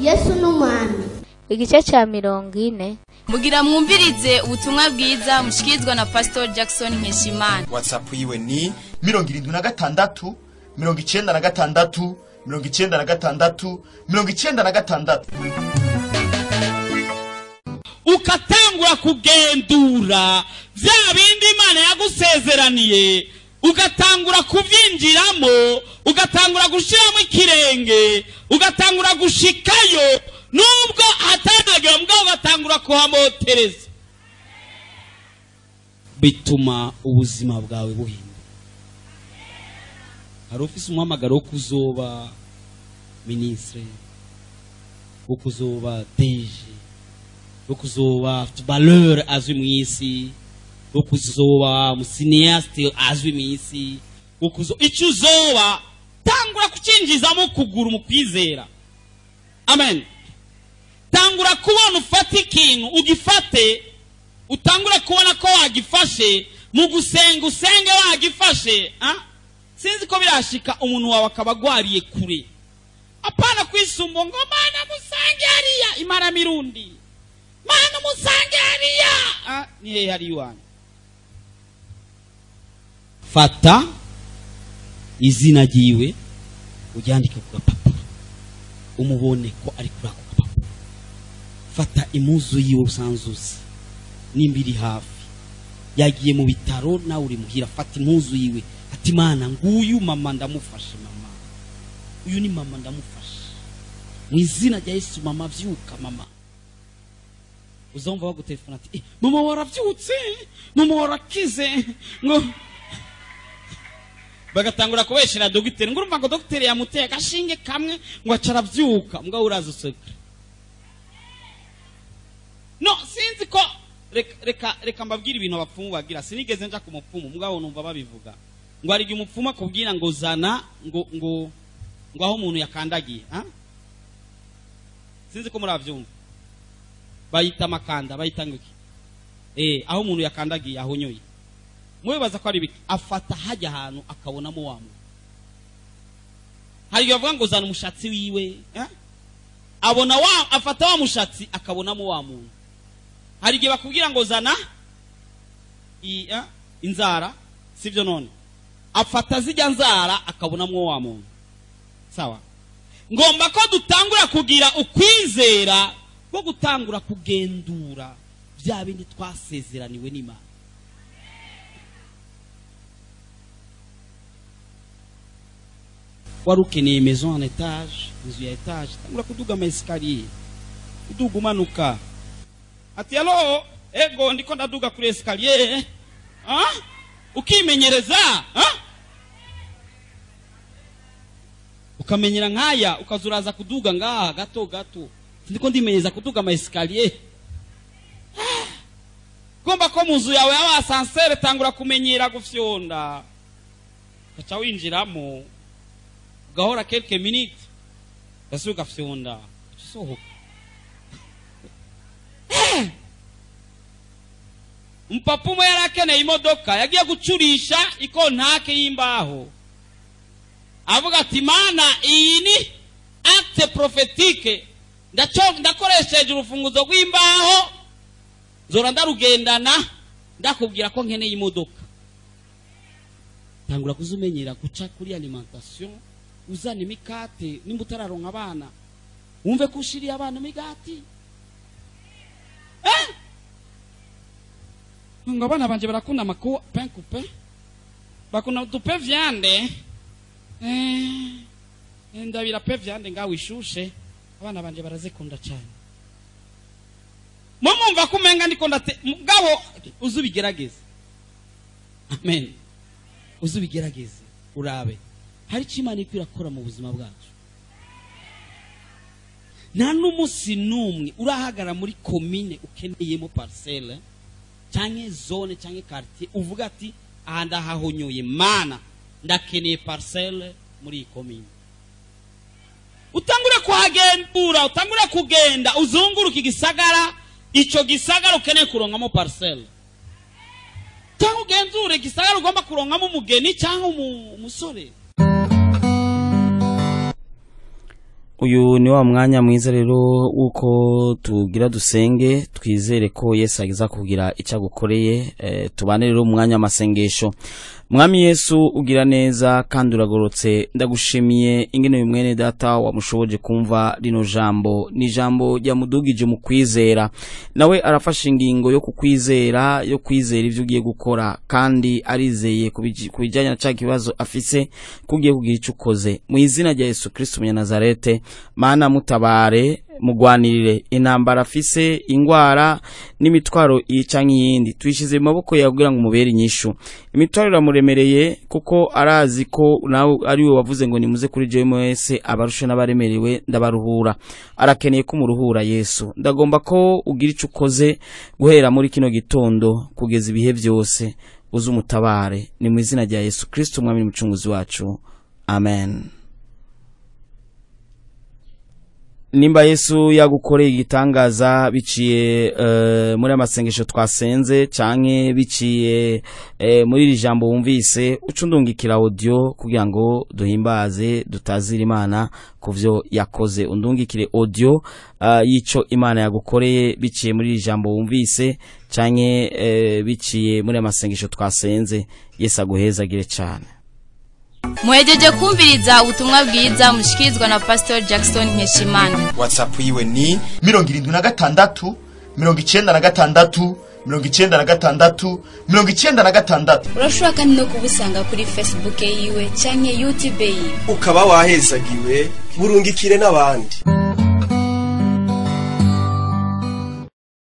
Yesu n'umwami. Igice cya 40. Mugira mwumvirize ubutumwa bwiza mushikirizwa na Pastor Jackson Nkeshimana. WhatsApp yiwe ni 76 96 96 96. Ukatangura kugendura vya bindi Imana yagusezeraniye, ugatangura kuvyinjiramo, ugatangura gushiramo ikirenge, ugatangura gushikayo, nubwo atanagira mbwa ugatangura kuhamotereza, bituma ubuzima bwawe buhinduka. Hari ufise umuhamagaro wo kuzoba ministre, wo kuzoba DG, wo kuzoba footballeur azwi mwisi, wo kuzoba umusineaste azwi mwisi, wo kuzoba icyo uzoba, tangura kucinjizamo kugura mu kwizera. Amen. Tangura kubona ufata ikintu ugifate, utangura kubona ko wagifashe, mu gusenga usenge wagifashe. Sinzi ko birashika umuntu wawe akabagwariye kure, apana kwisumbo ngo Mana musange hariya Imana mirundi, Mana musange hariya. Ni hari iwana. Fata izina ryiwe uryandike ku gapapuro, umubone ko ari kuri ako gapapuro. Fata impuzu yiwe usanzuzi nimbiri hafi, yagiye mu bitaro nawe uri muhira, fata impuzu yiwe ati Mana nguyu mama ndamufashe, mama uyu ni mama ndamufashe mu izina rya Yesu. Mama vyuka, mama. Uzumva bagutelefona ati mama waravyutse, mama warakize, ngo bagatangura kubeshera dogiteri, ngo urumva ngo dogiteri yamuteye agashinge kamwe ngo acaravyuka, mbwa uraza useka. No, sinzi ko reka mbabwira ibintu abapfumu bagira. Sinigeze nja ku mupfumu, mbwa numva babivuga ngo ari umupfumu akubwira ngo zana ngo aho umuntu yakandagiye. Sinzi ko muravyumva, bayita makanda, bayita ngiki, aho umuntu yakandagiye aho nyoye. Mwebaza ko ari biki? Afata hajya ahantu akabonamo wa muntu. Hari bavuga ngo zana umushatsi wiwe, abona afata wa mushatsi akabonamo wa muntu. Hari gihe bakubwira ngo zana inzara, sivyo none? Afata zijya nzara akabonamo wa muntu. Sawa? Ngomba ko dutangura kugira ukwizera ko gutangura kugendura bya bindi twasezeraniwe n'Imana. Warukeneye maison en étage, inzu ya étage, tangura kuduga ama escalier, kuduga umanuka. Ati allo, ego ndiko ndaduga kuri escalier, ukimenyereza, ukamenyera nkaya, ukazuraza kuduga ngaha gato gato. Ndiko ndimenyeza kuduga ama escalier. Gomba ko munzu yawe aba ascenseur, tangura kumenyera gufyonda, kaca winjiramo gahora quelques minutes, basuka gafyonda sohoka. Mpapumo yarakeneye imodoka, yagiye gucurisha ikontake y'imbaho, avuga ati Mana iyi ni acte prophétique, ndakoresheje urufunguzo rw'imbaho, zora ndarugendana ndakubwira ko nkeneye imodoka. Tangura kuzumenyera guca kuri alimentation, uzana imikate, nimba utararonka abana wumve ko ushiriye abana imigati. Ngo abana banje barakunda amako pain coupé, bakunda dupe viande, ndabira pe viande ngawe ishushe, abana banje barazikunda cyane. Mumva kumenga ndiko ngabo uzubigerageze. Amen. Uzubigerageze urabe hari Imana iko irakora mu buzima bwacu. Nta n'umunsi n'umwe urahagara muri commune ukeneyemo parcelle cyangwa zone cyangwa quartier uvuga ati aha ndahahonyoye, Mana ndakeneye parcelle muri commune. Utangura kuhagendura, utangura kugenda uzunguruka igisagara, ico gisagara ukeneye kurongamo parcelle. cyangwa ugenzure gisagara ugomba kuronkamo umugeni cyangwa umusore. Uyu ni wa mwanya mwiza rero uko tugira dusenge twizere ko Yesu agiza kugira icyo agukoreye. Tubane rero umwanya amasengesho. Mwami Yesu ugira neza kandi uragorotse, ndagushimiye ingene uyu mwene data wamushoboje kumva rino jambo, ni jambo ryamudugije mu kwizera, nawe arafasha ingingo yo kukwizera, yo kwizera ivyo ugiye gukora, kandi arizeye kubijanye na cya kibazo afise kugiye kugira icyo ukoze. Mu izina rya Yesu Kristo Nazarete, Mana mutabare, mugwanirire intambara afise, ingwara n'imitwaro icanye yindi, twishize mu maboko yawe kugira ngo umubere inyishu. Imitwaro iramuremereye kuko arazi ko nawe ari we wavuze ngo nimuze kuri jewe mwese abarushe n'abaremerewe ndabaruhura. Arakeneye ko umuruhura Yesu. Ndagomba ko ugira icyo ukoze guhera muri kino gitondo kugeza ibihe byose, uze umutabare. Ni mu izina rya Yesu Kristo umwami n'umucunguzi wacu, amen. Nimba Yesu yagukoreye igitangaza biciye muri amasengesho twasenze canke biciye muri iri jambo wumvise, ucundungikira audio kugira ngo duhimbaze dutazira Imana kuvyo yakoze. Undungikire audio yico Imana yagukoreye biciye muri iri jambo wumvise canke biciye muri amasengesho twasenze. Yesu aguhezagire cyane. Muhejeje kumviriza ubutumwa bwiza mushikirizwa na Pastor Jackson Nkeshimana. WhatsApp yiwe ni 76 96 96 96. Urashobora kandi no kubusanga kuri Facebook yiwe canke YouTube yiwe. Ukaba wahezagiwe burungikire n'abandi.